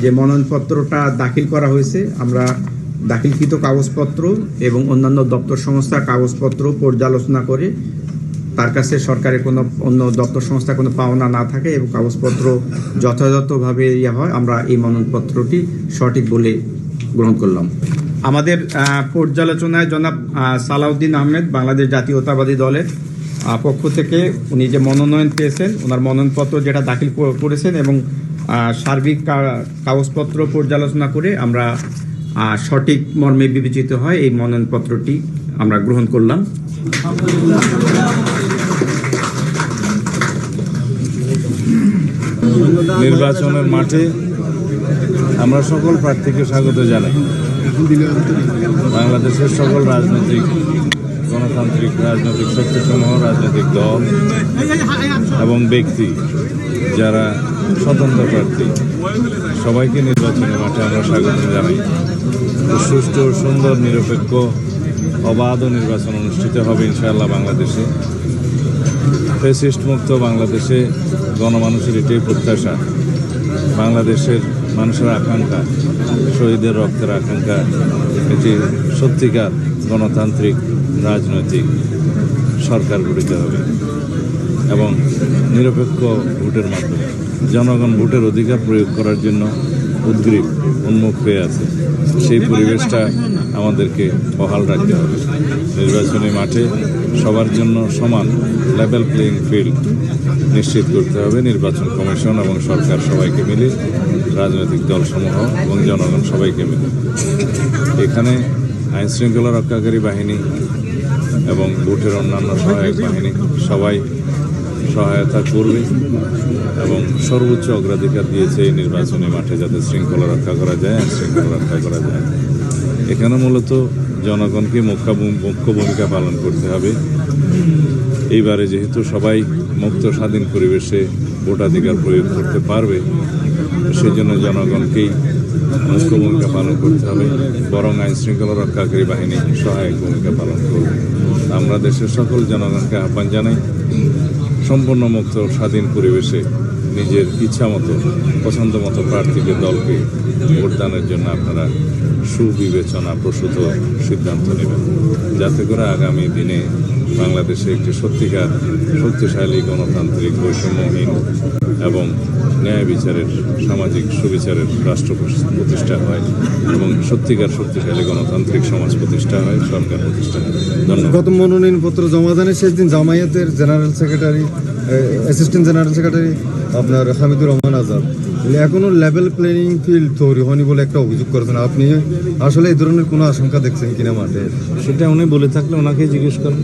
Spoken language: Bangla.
যে মনোনয়নপত্রটা দাখিল করা হয়েছে, আমরা দাখিলকৃত কাগজপত্র এবং অন্যান্য দপ্তর সংস্থার কাগজপত্র পর্যালোচনা করে তার কাছে সরকারের কোনো অন্য দপ্তর সংস্থা কোনো পাওনা না থাকে এবং কাগজপত্র যথাযথভাবে হয়, আমরা এই মনোনয়নপত্রটি সঠিক বলে গ্রহণ করলাম। আমাদের পর্যালোচনায় জনাব সালাউদ্দিন আহমেদ বাংলাদেশ জাতীয়তাবাদী দলের পক্ষ থেকে উনি যে মনোনয়ন পেয়েছেন, ওনার মনোনয়নপত্র যেটা দাখিল করেছেন এবং সার্বিক কাগজপত্র পর্যালোচনা করে আমরা সঠিক মর্মে বিবেচিত হয় এই মনোনয়নপত্রটি আমরা গ্রহণ করলাম। নির্বাচনের মাঠে আমরা সকল প্রার্থীকে স্বাগত জানাই। বাংলাদেশের সকল রাজনৈতিক গণতান্ত্রিক রাজনৈতিক শক্তিসমূহ, রাজনৈতিক দল এবং ব্যক্তি যারা স্বতন্ত্র প্রার্থী, সবাইকে নির্বাচনের মাঠে আমরা স্বাগত জানাই। সুষ্ঠু, সুন্দর, নিরপেক্ষ, অবাধ নির্বাচন অনুষ্ঠিত হবে ইনশাআল্লাহ বাংলাদেশে। ফ্যাসিস্ট মুক্ত বাংলাদেশে গণমানুষের এটাই প্রত্যাশা। বাংলাদেশের মানুষের আকাঙ্ক্ষা, শহীদের রক্তের আকাঙ্ক্ষা, এটি সত্যিকার গণতান্ত্রিক রাজনৈতিক সরকার গঠিত হবে এবং নিরপেক্ষ ভোটের মাধ্যমে জনগণ ভোটের অধিকার প্রয়োগ করার জন্য উদ্গ্রীব, উন্মুখ হয়ে আছে। সেই পরিবেশটা আমাদেরকে বহাল রাখতে হবে। নির্বাচনী মাঠে সবার জন্য সমান লেভেল প্লেইং ফিল্ড নিশ্চিত করতে হবে। নির্বাচন কমিশন এবং সরকার সবাইকে মিলে, রাজনৈতিক দলসমূহ এবং জনগণ সবাইকে মিলে এখানে আইনশৃঙ্খলা রক্ষাকারী বাহিনী এবং ভোটের অন্যান্য সহায়ক বাহিনী সবাই সহায়তা করবে এবং সর্বোচ্চ অগ্রাধিকার দিয়েছে এই নির্বাচনী মাঠে যাতে শৃঙ্খলা রক্ষা করা যায়, আইন শৃঙ্খলা রক্ষা করা যায়। এখানে মূলত জনগণকে মুখ্য ভূমিকা পালন করতে হবে। এইবারে যেহেতু সবাই মুক্ত স্বাধীন পরিবেশে ভোটাধিকার প্রয়োগ করতে পারবে, সেই জন্য জনগণকেই মুখ্য ভূমিকা পালন করতে হবে, বরং আইন শৃঙ্খলা রক্ষাকারী বাহিনী সহায়ক ভূমিকা পালন করবে। আমরা দেশের সকল জনগণকে আহ্বান জানাই, সম্পূর্ণ মুক্ত স্বাধীন পরিবেশে নিজের ইচ্ছা মতো, পছন্দ মতো প্রার্থীকে, দলকে ভোটদানের জন্য আপনারা সুবিবেচনা প্রসূত সিদ্ধান্ত নেবেন, যাতে করে আগামী দিনে বাংলাদেশে একটি সত্যিকার শক্তিশালী গণতান্ত্রিক বৈষম্যহীন এবং ন্যায় বিচারের, সামাজিক সুবিচারের রাষ্ট্র প্রতিষ্ঠা হয় এবং সত্যিকার শক্তিশালী গণতান্ত্রিক সমাজ প্রতিষ্ঠা হয়, সরকার প্রতিষ্ঠা হয়। ধন্যবাদ। গত মনোনয়নপত্র জমা দানের শেষ দিন জামায়াতের general secretary, assistant general secretary আপনার হামিদুর রহমান আজাদ এখনও লেভেল প্লেইং ফিল্ড তৈরি হয়নি বলে একটা অভিযোগ করেছেন। আপনি আসলে এই ধরনের কোনো আশঙ্কা দেখছেন কিনা মাঠে? সেটা উনি বলে থাকলে ওনাকেই জিজ্ঞেস করেন।